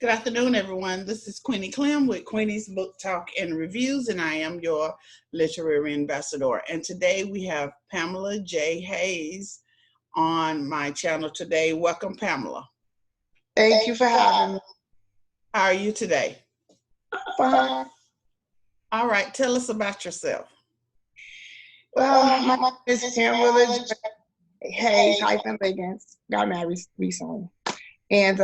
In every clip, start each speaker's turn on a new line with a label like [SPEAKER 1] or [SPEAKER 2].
[SPEAKER 1] Good afternoon, everyone. This is Queenie Clem with Queenie's Book Talk and Reviews, and I am your literary ambassador. And today we have Pamela J. Hayes on my channel today. Welcome, Pamela.
[SPEAKER 2] Thank you for having me.
[SPEAKER 1] How are you today?
[SPEAKER 2] Fine.
[SPEAKER 1] All right, tell us about yourself.
[SPEAKER 2] Well, my name is Pamela Hayes Liggins. Got married recently. And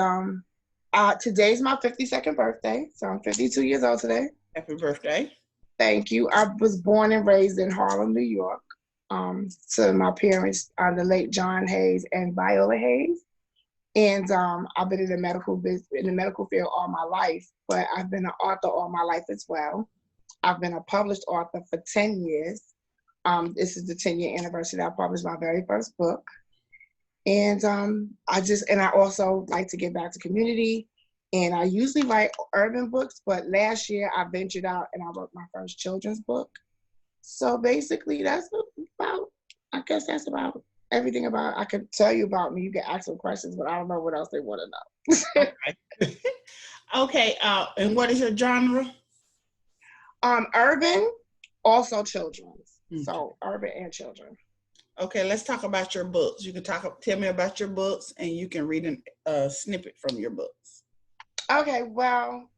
[SPEAKER 2] today's my 52nd birthday, so I'm 52 years old today.
[SPEAKER 1] Happy birthday.
[SPEAKER 2] Thank you. I was born and raised in Harlem, New York. To my parents, the late John Hayes and Viola Hayes. And I've been in the medical field all my life, but I've been an author all my life as well. I've been a published author for 10 years. This is the 10-year anniversary that I published my very first book. And I also like to give back to community. And I usually write urban books, but last year I ventured out and I wrote my first children's book. So basically that's about everything about. I could tell you about me. You can ask some questions, but I don't know what else they want to know.
[SPEAKER 1] Okay. And what is your genre?
[SPEAKER 2] Urban, also children's. So urban and children.
[SPEAKER 1] Okay, let's talk about your books. You can tell me about your books, and you can read a snippet from your books.
[SPEAKER 2] Okay, well,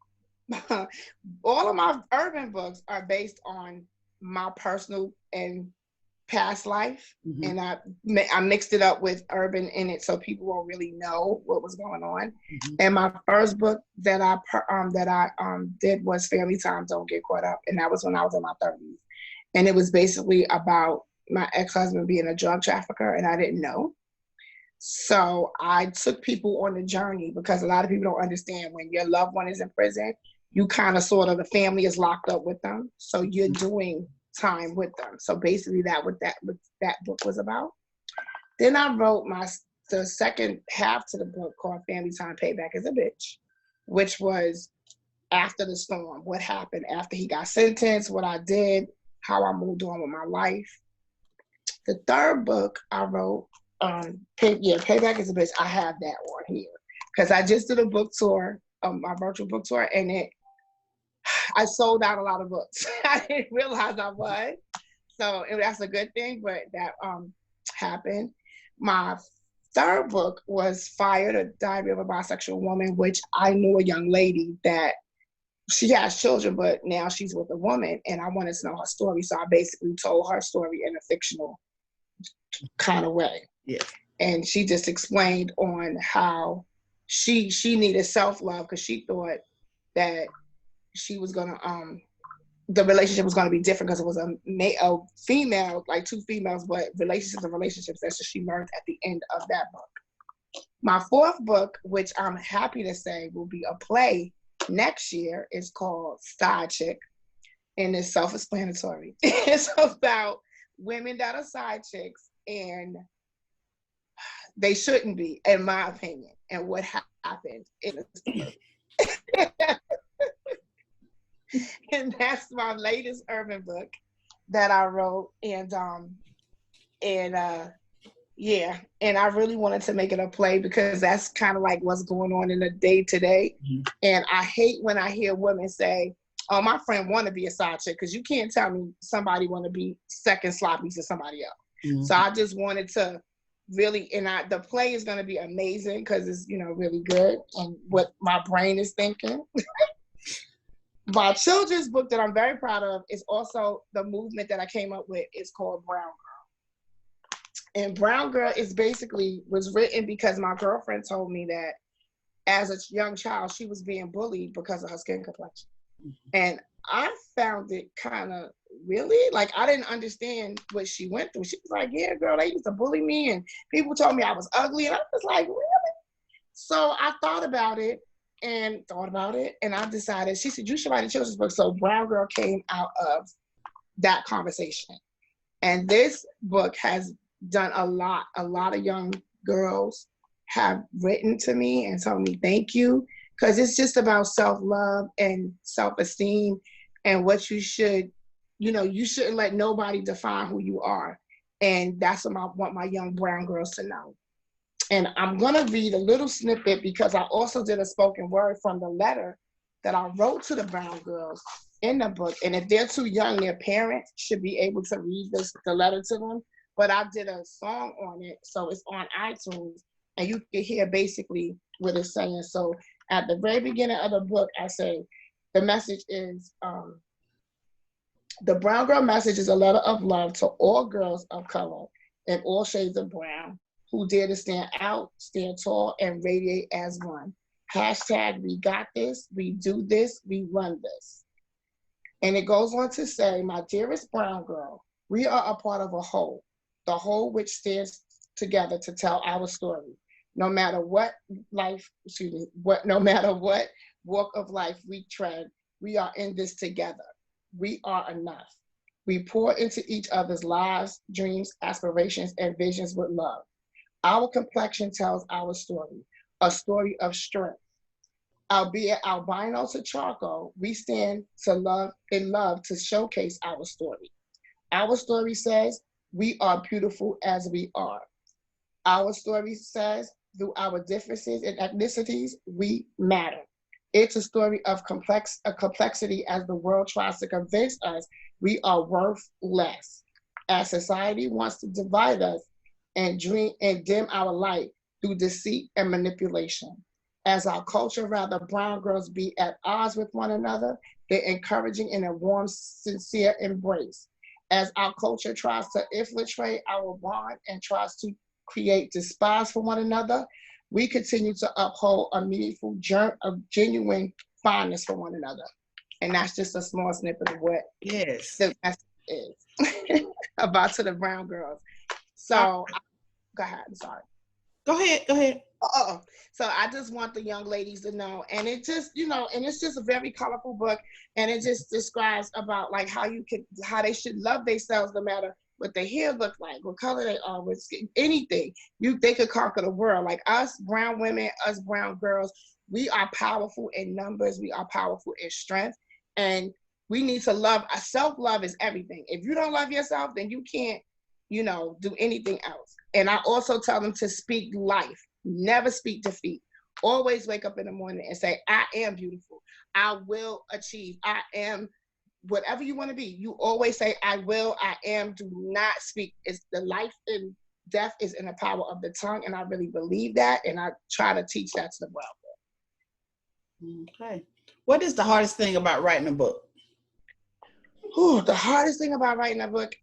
[SPEAKER 2] all of my urban books are based on my personal and past life, and I mixed it up with urban in it so people won't really know what was going on. And my first book that I did was Family Time, Don't Get Caught Up, and that was when I was in my 30s. And it was basically about my ex-husband being a drug trafficker, and I didn't know. So I took people on the journey, because a lot of people don't understand when your loved one is in prison, you kind of the family is locked up with them. So you're doing time with them. So basically that book was about. Then I wrote the second half to the book called Family Time, Payback is a Bitch, which was after the storm, what happened after he got sentenced, what I did, how I moved on with my life. The third book I wrote, Payback is a Bitch, I have that one here, because I just did a book tour, my virtual book tour, and I sold out a lot of books. I didn't realize I was. So that's a good thing, but that happened. My third book was Fire, the Diary of a Bisexual Woman, which I knew a young lady that she has children, but now she's with a woman, and I wanted to know her story. So I basically told her story in a fictional kind of way.
[SPEAKER 1] Yeah.
[SPEAKER 2] And she just explained on how she needed self-love, because she thought that she was gonna the relationship was gonna be different because it was a female, like two females, but relationships. That's what she learned at the end of that book. My fourth book, which I'm happy to say will be a play next year, is called Side Chick, and it's self-explanatory. It's about women that are side chicks, and they shouldn't be, in my opinion, and what happened in the story. And that's my latest urban book that I wrote, and I really wanted to make it a play, because that's kind of like what's going on in the day to day. And I hate when I hear women say, "Oh, my friend want to be a side chick," because you can't tell me somebody want to be second sloppy to somebody else. So I just wanted to really, the play is going to be amazing, because it's really good and what my brain is thinking. My children's book that I'm very proud of is also the movement that I came up with. It's called Brown Girl. And Brown Girl was written because my girlfriend told me that as a young child, she was being bullied because of her skin complexion. And I found it kind of really, like, I didn't understand what she went through. She was like, "Yeah, girl, they used to bully me, and people told me I was ugly." And I was like, "Really?" So I thought about it, and I decided, she said, "You should write a children's book." So Brown Girl came out of that conversation. And this book has done a lot of young girls have written to me and told me thank you, because it's just about self-love and self-esteem, and what you should, you shouldn't let nobody define who you are. And that's what I want my young brown girls to know. And I'm going to read a little snippet because I also did a spoken word from the letter that I wrote to the brown girls in the book. And if they're too young, their parents should be able to read the letter to them. But I did a song on it, so it's on iTunes, and you can hear basically what it's saying. So at the very beginning of the book, I say, the message is, the brown girl message is a letter of love to all girls of color in all shades of brown who dare to stand out, stand tall, and radiate as one. Hashtag we got this, we do this, we run this. And it goes on to say, my dearest brown girl, we are a part of a whole, the whole which stands together to tell our story. No matter what no matter what walk of life we tread, we are in this together. We are enough. We pour into each other's lives, dreams, aspirations, and visions with love. Our complexion tells our story, a story of strength. Albeit albino to charcoal, we stand to love in love to showcase our story. Our story says we are beautiful as we are. Our story says through our differences and ethnicities, we matter. It's a story of complexity as the world tries to convince us we are worth less. As society wants to divide us and dim our light through deceit and manipulation. As our culture rather brown girls be at odds with one another, they're encouraging in a warm, sincere embrace. As our culture tries to infiltrate our bond and tries to create despise for one another, we continue to uphold a meaningful, genuine fondness for one another. And that's just a small snippet of what the message is about to the brown girls. So, go ahead, I'm sorry.
[SPEAKER 1] Go ahead.
[SPEAKER 2] So I just want the young ladies to know, and it just, and it's just a very colorful book, and it just describes about like how they should love themselves no matter what their hair look like, what color they are, with anything. They could conquer the world. Like us brown women, us brown girls, we are powerful in numbers. We are powerful in strength, and we need to love. Self-love is everything. If you don't love yourself, then you can't, do anything else. And I also tell them to speak life. Never speak defeat. Always wake up in the morning and say, I am beautiful. I will achieve. I am whatever you want to be. You always say, I will, I am. Do not speak. It's the life and death is in the power of the tongue. And I really believe that. And I try to teach that to the brown
[SPEAKER 1] girl. Okay. What is the hardest thing about writing a book?
[SPEAKER 2] The hardest thing about writing a book,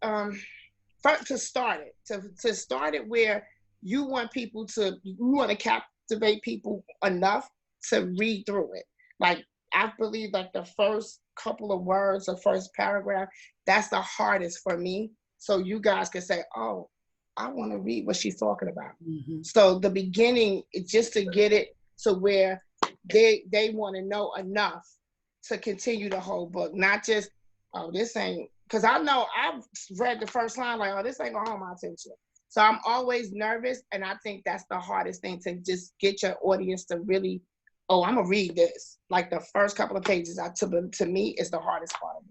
[SPEAKER 2] first to start it where you want to captivate people enough to read through it. Like, I believe like the first couple of words, the first paragraph, that's the hardest for me. So you guys can say, oh, I want to read what she's talking about. Mm-hmm. So the beginning, just to get it to where they want to know enough to continue the whole book, not just, oh, this ain't, because I know I've read the first line like, oh, this ain't gonna hold my attention. So I'm always nervous, and I think that's the hardest thing, to just get your audience to really, oh, I'm gonna read this. Like the first couple of pages, to me, is the hardest part of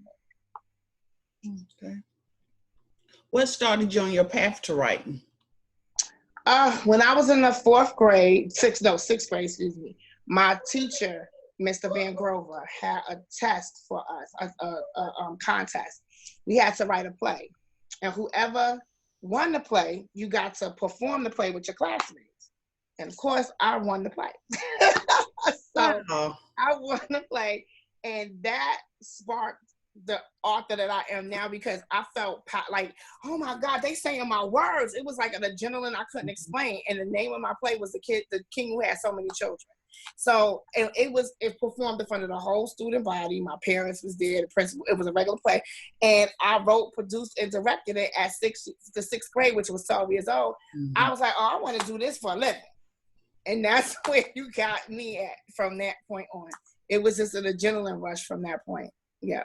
[SPEAKER 2] the book.
[SPEAKER 1] Okay. What started you on your path to writing?
[SPEAKER 2] When I was in the sixth grade, excuse me, my teacher, Mr. Van Grover, had a test for us, a contest. We had to write a play, and whoever won the play, you got to perform the play with your classmates. And of course, I won the play. So I won the play, and that sparked the author that I am now, because I felt like, oh my God, they saying my words. It was like an adrenaline I couldn't explain. And the name of my play was the king who had so many children. So it performed in front of the whole student body. My parents was there, the principal. It was a regular play, and I wrote, produced, and directed it at the sixth grade, which was 12 years old. Mm-hmm. I was like, oh, I want to do this for a living, and that's where you got me at from that point on. It was just an adrenaline rush from that point. Yeah.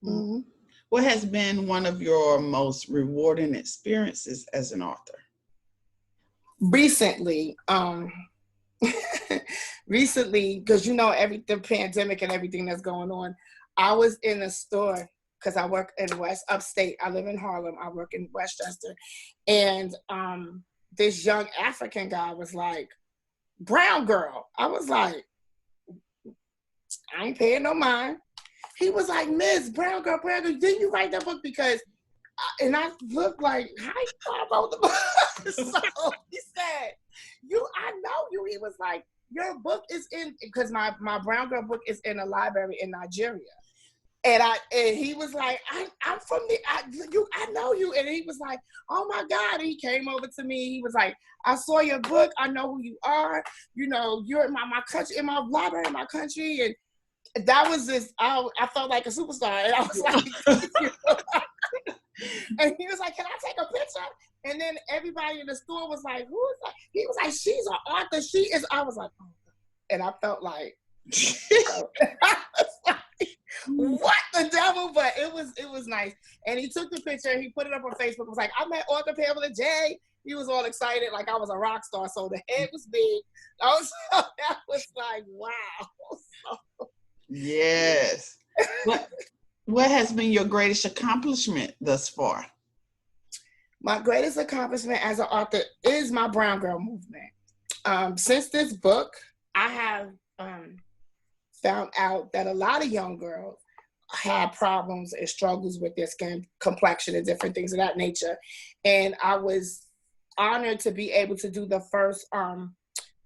[SPEAKER 1] Mm-hmm. What has been one of your most rewarding experiences as an author?
[SPEAKER 2] Recently, because the pandemic and everything that's going on, I was in a store, because I work in upstate. I live in Harlem. I work in Westchester, and this young African guy was like, brown girl. I was like, I ain't paying no mind. He was like, Miss Brown girl, didn't you write that book? Because, and I looked like, how I wrote the book? So he said, I know you. He was like, your book is in, because my brown girl book is in a library in Nigeria. And he was like, I'm from I know you. And he was like, oh my God. And he came over to me. He was like, I saw your book. I know who you are. You know, you're in my country, in my library, in my country. And that was this, I felt like a superstar. And I was like, and he was like, can I take a picture? And then everybody in the store was like, who is that? He was like, she's an author. She is. I was like, oh. And I felt like, what the devil? But it was nice. And he took the picture, he put it up on Facebook. It was like, I met author Pamela J. He was all excited, like I was a rock star. So the head was big. That was like, wow.
[SPEAKER 1] Yes. What has been your greatest accomplishment thus far?
[SPEAKER 2] My greatest accomplishment as an author is my Brown Girl movement. Since this book, I have found out that a lot of young girls had problems and struggles with their skin complexion and different things of that nature. And I was honored to be able to do the first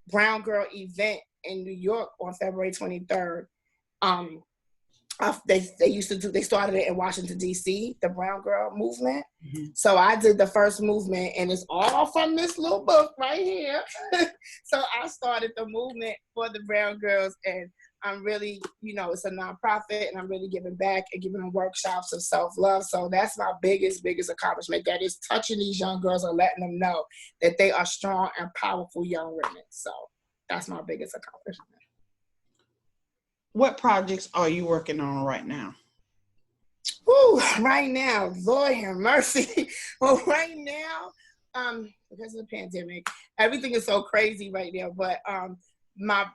[SPEAKER 2] Brown Girl event in New York on February 23rd. They started it in Washington, D.C., the Brown Girl movement. Mm-hmm. So I did the first movement, and it's all from this little book right here. So I started the movement for the Brown Girls, and I'm really, it's a nonprofit, and I'm really giving back and giving them workshops of self-love. So that's my biggest accomplishment, that is touching these young girls and letting them know that they are strong and powerful young women. So that's my biggest accomplishment.
[SPEAKER 1] What projects are you working on right now?
[SPEAKER 2] Right now, Lord have mercy. Well, right now, because of the pandemic, everything is so crazy right now. But my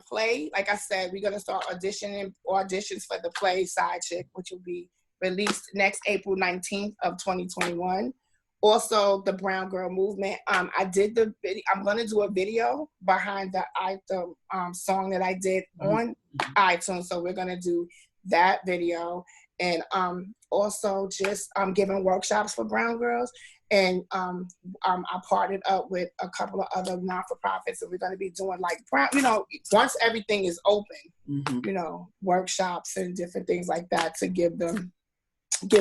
[SPEAKER 2] play, like I said, we're gonna start auditions for the play Side Chick, which will be released next April 19th of 2021. Also, the Brown Girl movement. I did the video. I'm gonna do a video behind the song that I did on iTunes. So we're gonna do that video, and also just giving workshops for brown girls. And I partnered up with a couple of other not-for-profits, and we're gonna be doing like once everything is open, workshops and different things like that to give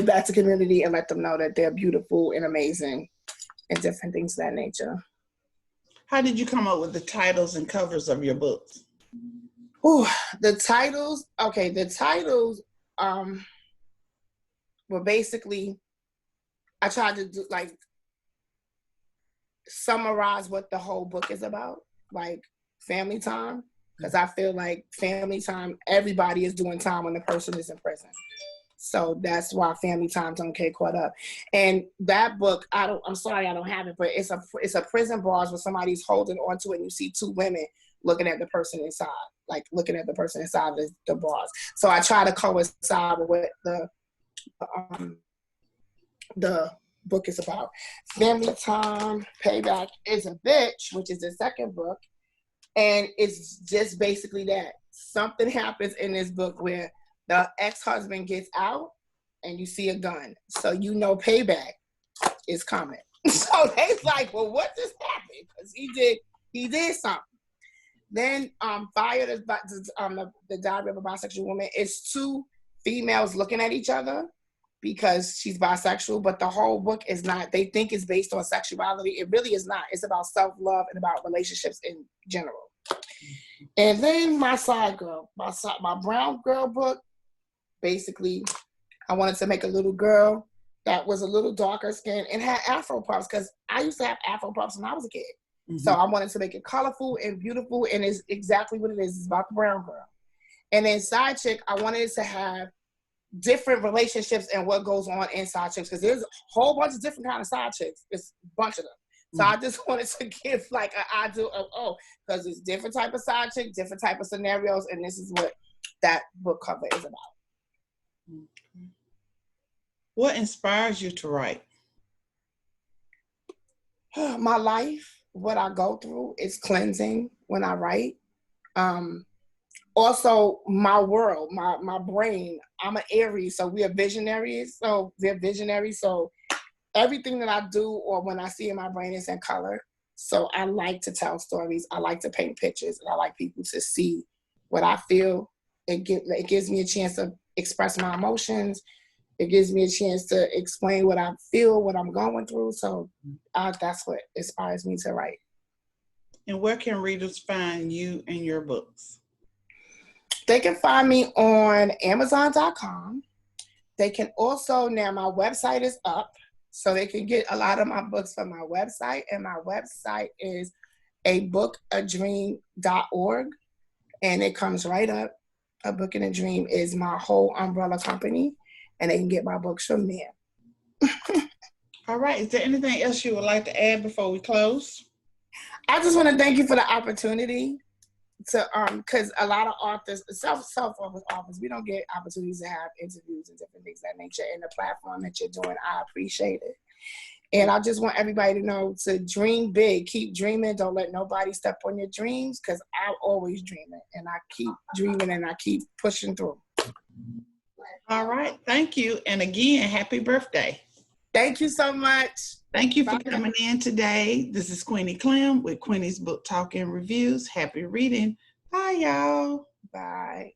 [SPEAKER 2] back to community and let them know that they're beautiful and amazing and different things of that nature.
[SPEAKER 1] How did you come up with the titles and covers of your books?
[SPEAKER 2] The titles were basically, I tried to do like summarize what the whole book is about, like family time, because I feel like family time, everybody is doing time when the person is in prison. So that's why family time don't get caught up. And that book, I'm sorry I don't have it, but it's a prison bars where somebody's holding onto it and you see two women looking at the person inside, like looking at the person inside the bars. So I try to coincide with what the book is about. Family Time, Payback is a Bitch, which is the second book. And it's just basically that. Something happens in this book where the ex-husband gets out and you see a gun. So payback is coming. So they like, well, what just happened? Because he did something. Then Fire, the Diary of a Bisexual Woman, is two females looking at each other because she's bisexual, but the whole book is not. They think it's based on sexuality. It really is not. It's about self-love and about relationships in general. And then my Brown Girl book, basically, I wanted to make a little girl that was a little darker skinned and had Afro puffs, because I used to have Afro puffs when I was a kid. Mm-hmm. So I wanted to make it colorful and beautiful, and it's exactly what it is. It's about the brown girl. And then Side Chick, I wanted to have different relationships and what goes on in side chicks, because there's a whole bunch of different kind of side chicks. It's a bunch of them. So I just wanted to give like an idea of, because it's different type of side chick, different type of scenarios, and this is what that book cover is about.
[SPEAKER 1] What inspires you to write?
[SPEAKER 2] My life, what I go through is cleansing when I write. Also my world, my brain. I'm an Aries, so we are visionaries. So they're visionaries. So everything that I do or when I see in my brain is in color. So I like to tell stories. I like to paint pictures, and I like people to see what I feel. It gives me a chance to express my emotions. It gives me a chance to explain what I feel, what I'm going through. So that's what inspires me to write.
[SPEAKER 1] And where can readers find you and your books?
[SPEAKER 2] They can find me on Amazon.com. They can also, now my website is up, so they can get a lot of my books from my website. And my website is abookadream.org. And it comes right up. A Book and a Dream is my whole umbrella company. And they can get my books from there.
[SPEAKER 1] All right. Is there anything else you would like to add before we close?
[SPEAKER 2] I just want to thank you for the opportunity to because a lot of authors, self-published authors, we don't get opportunities to have interviews and different things of that nature. And the platform that you're doing, I appreciate it. And I just want everybody to know to dream big, keep dreaming. Don't let nobody step on your dreams, because I'm always dreaming, and I keep dreaming, and I keep pushing through.
[SPEAKER 1] All right. Thank you. And again, happy birthday.
[SPEAKER 2] Thank you so much.
[SPEAKER 1] Thank you for coming in today. This is Queenie Clem with Queenie's Book Talk and Reviews. Happy reading. Bye, y'all.
[SPEAKER 2] Bye.